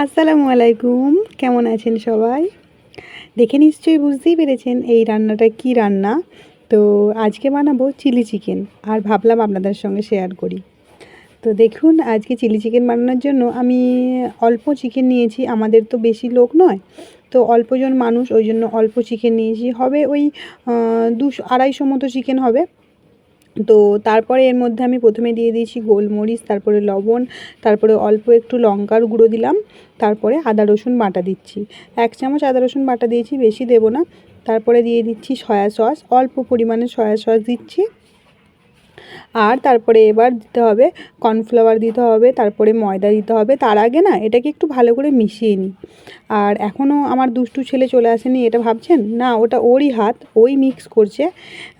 আসসালামু আলাইকুম, কেমন আছেন সবাই? দেখে নিশ্চয়ই বুঝতেই পেরেছেন এই রান্নাটা কি রান্না। তো আজকে বানাবো চিলি চিকেন, আর ভাবলাম আপনাদের সঙ্গে শেয়ার করি। তো দেখুন, আজকে চিলি চিকেন বানানোর জন্য আমি অল্প চিকেন নিয়েছি। আমাদের তো বেশি লোক নয়, তো অল্পজন মানুষ, ওই জন্য অল্প চিকেন নিয়েছি। হবে ওই 200-250 মতো চিকেন হবে। তো তারপরে এর মধ্যে আমি প্রথমে দিয়ে দিয়েছি গোলমরিচ, তারপরে লবণ, তারপরে অল্প একটু লঙ্কার গুঁড়ো দিলাম, তারপরে আদা রসুন বাটা দিচ্ছি। 1 চামচ আদা রসুন বাটা দিয়েছি, বেশি দেবো না। তারপরে দিয়ে দিচ্ছি সয়া সস, অল্প পরিমাণে সয়া সস দিচ্ছি। আর তারপরে এবার দিতে হবে কর্নফ্লাওয়ার দিতে হবে, তারপরে ময়দা দিতে হবে। তার আগে না এটাকে একটু ভালো করে মিশিয়ে নিই। আর এখনও আমার দুষ্টু ছেলে চলে আসেনি, এটা ভাবছেন? না, ওটা ওরই হাত, ওই মিক্স করছে।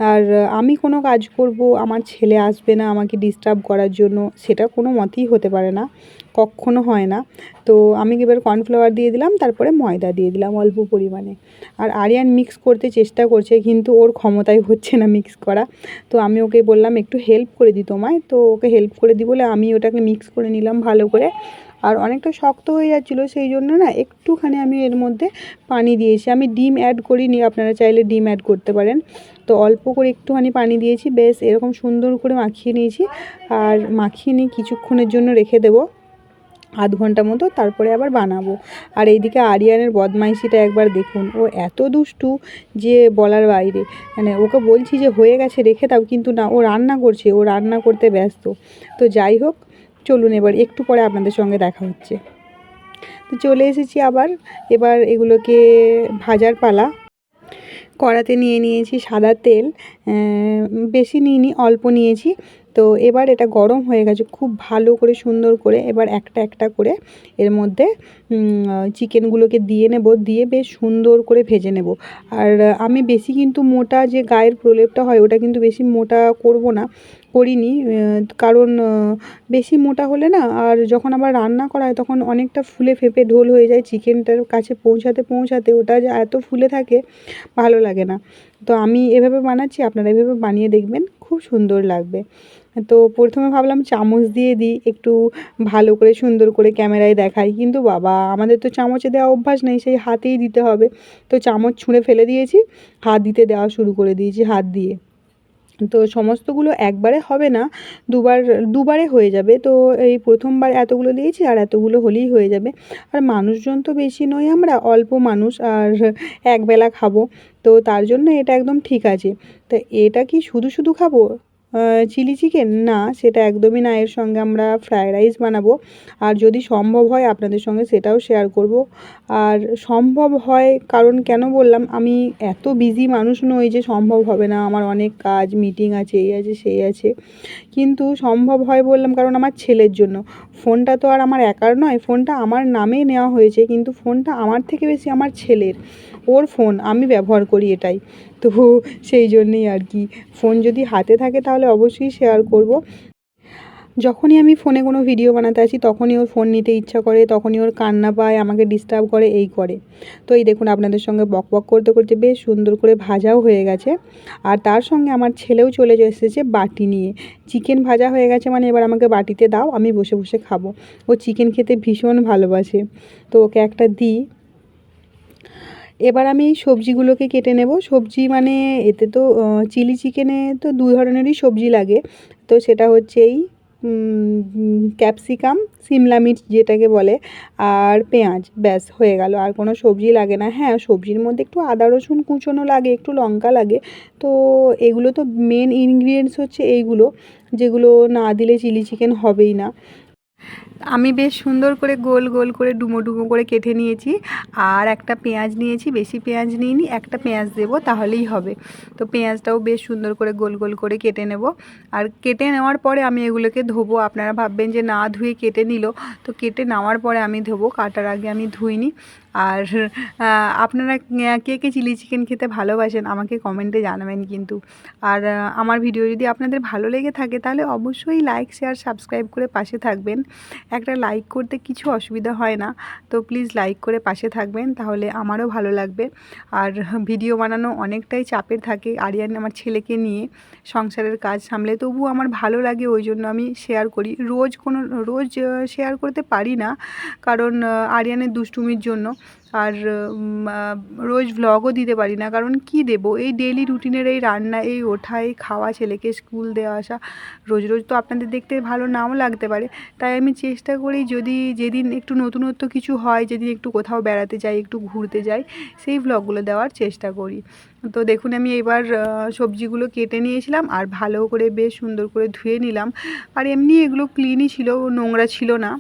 আর আমি কোনো কাজ করব, আমার ছেলে আসবে না আমাকে ডিস্টার্ব করার জন্য, সেটা কোনো মতেই হতে পারে না, কক্ষনো হয় না। তো আমি এবার কর্নফ্লাওয়ার দিয়ে দিলাম, তারপরে ময়দা দিয়ে দিলাম অল্প পরিমাণে। আর আরিয়ান মিক্স করতে চেষ্টা করছে, কিন্তু ওর ক্ষমতায় হচ্ছে না মিক্স করা। তো আমি ওকে বললাম একটু হেল্প করে দিই তোমায়, তো ওকে হেল্প করে দিই বলে আমি ওটাকে মিক্স করে নিলাম ভালো করে। আর অনেকটা শক্ত হয়ে যাচ্ছিলো, সেই জন্য না একটুখানি আমি এর মধ্যে পানি দিয়েছি। আমি ডিম অ্যাড করিনি, আপনারা চাইলে ডিম অ্যাড করতে পারেন। তো অল্প করে একটুখানি পানি দিয়েছি, বেশ এরকম সুন্দর করে মাখিয়ে নিয়েছি। আর মাখিয়ে নিয়ে কিছুক্ষণের জন্য রেখে দেবো, আধ ঘন্টা মতো, তারপরে আবার বানাবো। আর এইদিকে আরিয়ানের বদমাইশিটা একবার দেখুন, ও এত দুষ্টু যে বলার বাইরে। মানে ওকে বলছি যে হয়ে গেছে রেখে দাও, কিন্তু না, ও রান্না করছে, ও রান্না করতে ব্যস্ত। তো যাই হোক, চলুন এবার একটু পরে আপনাদের সঙ্গে দেখা হচ্ছে। তো চলে এসেছি আবার, এবার এগুলোকে ভাজার পালা। কড়াতে নিয়ে নিয়েছি সাদা তেল, বেশি নিইনি, অল্প নিয়েছি। তো এবার এটা গরম হয়ে গেছে খুব ভালো করে, সুন্দর করে। এবার একটা একটা করে এর মধ্যে চিকেনগুলোকে দিয়ে নেব, দিয়ে বেশ সুন্দর করে ভেজে নেব। আর আমি বেশি কিন্তু মোটা যে গায়ের প্রলেপটা হয় ওটা কিন্তু বেশি মোটা করব না, করিনি। কারণ বেশি মোটা হলে না, আর যখন আবার রান্না করা হয় তখন অনেকটা ফুলে ফেঁপে ঢোল হয়ে যায়, চিকেনটার কাছে পৌঁছাতে পৌঁছাতে ওটা যে এত ফুলে থাকে ভালো লাগে না। তো আমি এভাবে বানাচ্ছি, আপনারা এভাবে বানিয়ে দেখবেন, খুব সুন্দর লাগবে। তো প্রথমে ভাবলাম চামচ দিয়ে দিই, একটু ভালো করে সুন্দর করে ক্যামেরায় দেখাই, কিন্তু বাবা আমাদের তো চামচে দেওয়া অভ্যাস নেই, সেই হাতেই দিতে হবে। তো চামচ ছুঁড়ে ফেলে দিয়েছি, হাত দিতে দেওয়া শুরু করে দিয়েছি, হাত দিয়ে। তো সমস্তগুলো একবারে হবে না, দুবারে হয়ে যাবে। তো এই প্রথমবার এতগুলো দিয়েছি, আর এতগুলো হলেই হয়ে যাবে। আর মানুষজন তো বেশি নই, আমরা অল্প মানুষ, আর একবেলা খাবো, তো তার জন্য এটা একদম ঠিক আছে। তা এটা কি শুধু শুধু খাবো চিলি চিকেন? না, সেটা একদমই না, এর সঙ্গে আমরা ফ্রায়েড রাইস বানাবো। আর যদি সম্ভব হয় আপনাদের সঙ্গে সেটাও শেয়ার করব। আর সম্ভব হয় কারণ কেন বললাম, আমি এত বিজি মানুষ নই যে সম্ভব হবে না, আমার অনেক কাজ, মিটিং আছে, এই আছে সেই আছে। কিন্তু সম্ভব হয় বললাম কারণ আমার ছেলের জন্য। ফোনটা তো আর আমার একার নয়, ফোনটা আমার নামেই নেওয়া হয়েছে, কিন্তু ফোনটা আমার থেকে বেশি আমার ছেলের। ওর ফোন আমি ব্যবহার করি, এটাই তো, সেই জন্যেই আর কি। ফোন যদি হাতে থাকে তাহলে অবশ্যই শেয়ার করব। যখনই আমি ফোনে কোনো ভিডিও বানাতে আসি তখনই ওর ফোন নিতে ইচ্ছা করে, তখনই ওর কান্না পায়, আমাকে ডিস্টার্ব করে, এই করে। তো এই দেখুন, আপনাদের সঙ্গে বক বক করতে করতে বেশ সুন্দর করে ভাজাও হয়ে গেছে। আর তার সঙ্গে আমার ছেলেও চলে এসেছে বাটি নিয়ে। চিকেন ভাজা হয়ে গেছে মানে এবার আমাকে বাটিতে দাও, আমি বসে বসে খাবো। ও চিকেন খেতে ভীষণ ভালোবাসে, তো ওকে একটা দিই। এবার আমি এই সবজিগুলোকে কেটে নেব। সবজি মানে এতে তো চিলি চিকেনে তো 2 ধরনেরই সবজি লাগে। তো সেটা হচ্ছে এই ক্যাপসিকাম, সিমলা মির্চ যেটাকে বলে, আর পেঁয়াজ, ব্যাস হয়ে গেল, আর কোনো সবজি লাগে না। হ্যাঁ, সবজির মধ্যে একটু আদা রসুন কুচোনো লাগে, একটু লঙ্কা লাগে। তো এগুলো তো মেন ইনগ্রিডিয়েন্টস হচ্ছে এইগুলো, যেগুলো না দিলে চিলি চিকেন হবেই না। আমি বেশ সুন্দর করে গোল গোল করে ডুমো ডুমো করে কেটে নিয়েছি। আর একটা পেঁয়াজ নিয়েছি, বেশি পেঁয়াজ নিইনি, একটা পেঁয়াজ দেবো তাহলেই হবে। তো পেঁয়াজটাও বেশ সুন্দর করে গোল গোল করে কেটে নেব। আর কেটে নেওয়ার পরে আমি এগুলোকে ধোবো। আপনারা ভাববেন যে না ধুয়ে কেটে নিল, তো কেটে নেওয়ার পরে আমি ধোবো, কাটার আগে আমি ধুইনি। আর আপনারা কে কে চিলি চিকেন খেতে ভালোবাসেন আমাকে কমেন্টে জানাবেন কিন্তু। আর আমার ভিডিও যদি আপনাদের ভালো লেগে থাকে তাহলে অবশ্যই লাইক শেয়ার সাবস্ক্রাইব করে পাশে থাকবেন। একটা লাইক করতে কিছু অসুবিধা হয় না, তো প্লিজ লাইক করে পাশে থাকবেন, তাহলে আমারও ভালো লাগবে। আর ভিডিও বানানো অনেকটাই চাপের থাকে আরিয়ান আমার ছেলেকে নিয়ে, সংসারের কাজ সামলে, তবুও আমার ভালো লাগে, ওই জন্য আমি শেয়ার করি। রোজ শেয়ার করতে পারি না, কারণ আরিয়ানের দুষ্টুমির জন্য। আর রোজ ভ্লগও দিতে পারি না, কারণ কি দেব, এই ডেইলি রুটিনের এই রান্না, এই ওঠা, এই খাওয়া, ছেলেকে স্কুল দেওয়া আসা, রোজ রোজ তো আপনাদের দেখতে ভালো নাও লাগতে পারে। তাই আমি চেষ্টা করি যদি যেদিন একটু নতুনত্ব কিছু হয়, যেদিন একটু কোথাও বেড়াতে যাই, একটু ঘুরতে যাই, সেই ভ্লগগুলো দেওয়ার চেষ্টা করি। তো দেখুন আমি এবার সবজিগুলো কেটে নিয়েছিলাম আর ভালো করে বেশ সুন্দর করে ধুয়ে নিলাম। আর এমনি এগুলো ক্লিনই ছিল, নোংরা ছিল না।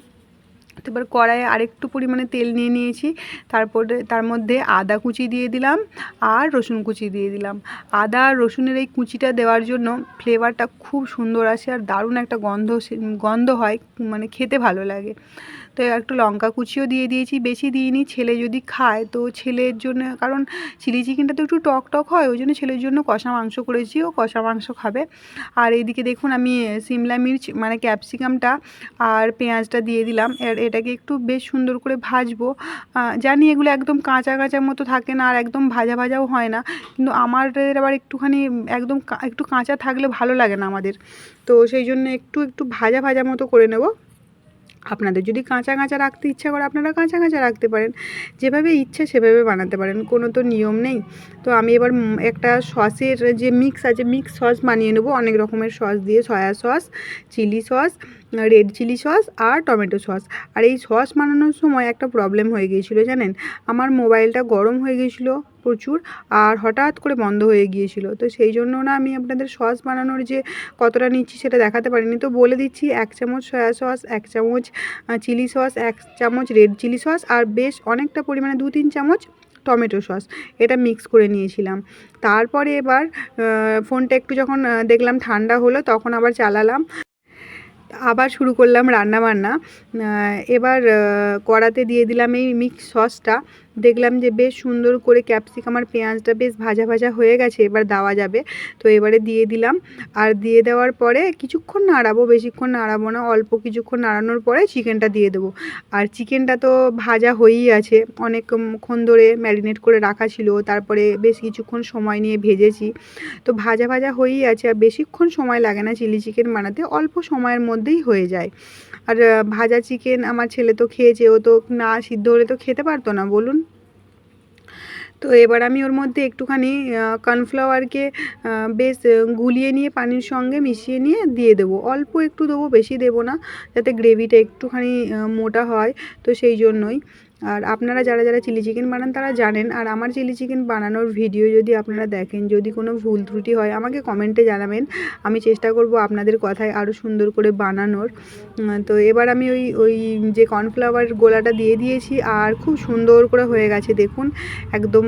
তো এবার কড়াইয়ে আরেকটু পরিমাণে তেল নিয়ে নিয়েছি, তারপরে তার মধ্যে আদা কুচি দিয়ে দিলাম আর রসুন কুচি দিয়ে দিলাম। আদা আর রসুনের এই কুচিটা দেওয়ার জন্য ফ্লেভারটা খুব সুন্দর আসে আর দারুণ একটা গন্ধ হয়, মানে খেতে ভালো লাগে। তো একটু লঙ্কা কুচিও দিয়ে দিয়েছি, বেশি দিইনি, ছেলে যদি খায় তো ছেলের জন্য, কারণ চিলি চিকেনটা তো একটু টক টক হয়, ওই জন্য ছেলের জন্য কষা মাংস করেছি, ও কষা মাংস খাবে। আর এইদিকে দেখুন আমি সিমলা মির্চ মানে ক্যাপসিকামটা আর পেঁয়াজটা দিয়ে দিলাম, আর এটাকে একটু বেশ সুন্দর করে ভাজবো। জানি এগুলো একদম কাঁচা কাঁচা মতো থাকে না আর একদম ভাজা ভাজাও হয় না, কিন্তু আমাদের আবার একটুখানি একটু কাঁচা থাকলে ভালো লাগে না আমাদের, তো সেই জন্য একটু একটু ভাজা ভাজা মতো করে নেব। আপনাদের যদি কাঁচা কাঁচা রাখতে ইচ্ছা করে আপনারা কাঁচা কাঁচা রাখতে পারেন, যেভাবে ইচ্ছে সেভাবে বানাতে পারেন, কোনো তো নিয়ম নেই। তো আমি এবার একটা সসের যে মিক্স আছে, মিক্স সস বানিয়ে নেবো, অনেক রকমের সস দিয়ে, soya sauce, chilli sauce, red chilli sauce আর টমেটো সস। আর এই সস বানানোর সময় একটা প্রবলেম হয়ে গিয়েছিলো জানেন, আমার মোবাইলটা গরম হয়ে গিয়েছিলো প্রচুর, আর হঠাৎ করে বন্ধ হয়ে গিয়েছিল, তো সেই জন্য না আমি আপনাদের সস বানানোর যে কতটা নিচ্ছি সেটা দেখাতে পারিনি। তো বলে দিচ্ছি, 1 চামচ সয়া সস, 1 চামচ চিলি সস, 1 চামচ রেড চিলি সস আর বেশ অনেকটা পরিমাণে 2-3 চামচ টমেটো সস, এটা মিক্স করে নিয়েছিলাম। তারপরে এবার ফোনটা একটু যখন দেখলাম ঠান্ডা হলো, তখন আবার চালালাম, আবার শুরু করলাম রান্নাবান্না। এবার কড়াতে দিয়ে দিলাম এই মিক্স সসটা, দেখলাম যে বেশ সুন্দর করে ক্যাপসিকাম আর পেঁয়াজটা বেশ ভাজা ভাজা হয়ে গেছে, এবার দেওয়া যাবে। তো এবারে দিয়ে দিলাম, আর দিয়ে দেওয়ার পরে কিছুক্ষণ নাড়াবো, বেশিক্ষণ নাড়াবো না, অল্প কিছুক্ষণ নাড়ানোর পরে চিকেনটা দিয়ে দেবো। আর চিকেনটা তো ভাজা হয়েই আছে, অনেকক্ষণ ধরে ম্যারিনেট করে রাখা ছিল, তারপরে বেশ কিছুক্ষণ সময় নিয়ে ভেজেছি, তো ভাজা ভাজা হয়েই আছে। আর বেশিক্ষণ সময় লাগে না চিলি চিকেন বানাতে, অল্প সময়ের মধ্যেই হয়ে যায়। আর ভাজা চিকেন আমার ছেলে তো খেয়েছে, ও তো না সিদ্ধ হলে তো খেতে পারতো না বলুন। তো এবার আমি ওর মধ্যে একটুখানি কর্নফ্লাওয়ারকে বেশ গুলিয়ে নিয়ে পানির সঙ্গে মিশিয়ে নিয়ে দিয়ে দেবো, অল্প একটু দেবো, বেশি দেবো না, যাতে গ্রেভিটা একটুখানি মোটা হয়, তো সেই জন্যই। আর আপনারা যারা যারা চিলি চিকেন বানান তারা জানেন। আর আমার চিলি চিকেন বানানোর ভিডিও যদি আপনারা দেখেন, যদি কোনো ভুল ত্রুটি হয় আমাকে কমেন্টে জানাবেন, আমি চেষ্টা করব আপনাদের কথায় আরও সুন্দর করে বানানোর। তো এবার আমি ওই যে কর্নফ্লাওয়ার গোলাটা দিয়ে দিয়েছি, আর খুব সুন্দর করে হয়ে গেছে দেখুন, একদম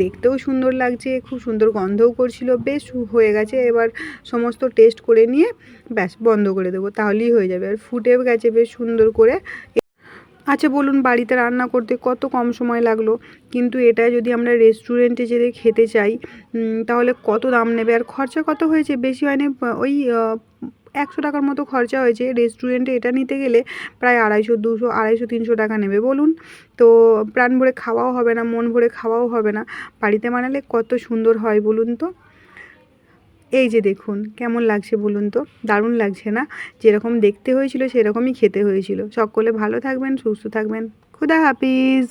দেখতেও সুন্দর লাগছে, খুব সুন্দর গন্ধও করছিল, বেশ হয়ে গেছে। এবার সমস্ত টেস্ট করে নিয়ে ব্যাস বন্ধ করে দেবো, তাহলেই হয়ে যাবে। আর ফুটেও গেছে বেশ সুন্দর করে। আচ্ছা বলুন, বাড়িতে রান্না করতে কত কম সময় লাগলো, কিন্তু এটা যদি আমরা রেস্টুরেন্টে যেতে খেতে চাই তাহলে কত দাম নেবে, আর খরচা কত হয়েছে, বেশি হয়নি, ওই 100 টাকার মতো খরচা হয়েছে। রেস্টুরেন্টে এটা নিতে গেলে প্রায় 250, 300 টাকা নেবে বলুন। তো প্রাণ ভরে খাওয়াও হবে না, মন ভরে খাওয়াও হবে না, বাড়িতে বানালে কত সুন্দর হয় বলুন তো। এই যে দেখুন কেমন লাগছে বলুন তো, দারুণ লাগছে না? যেরকম দেখতে হয়েছিল সেরকমই খেতে হয়েছিল। সকলে ভালো থাকবেন, সুস্থ থাকবেন, খুদা হাফিজ।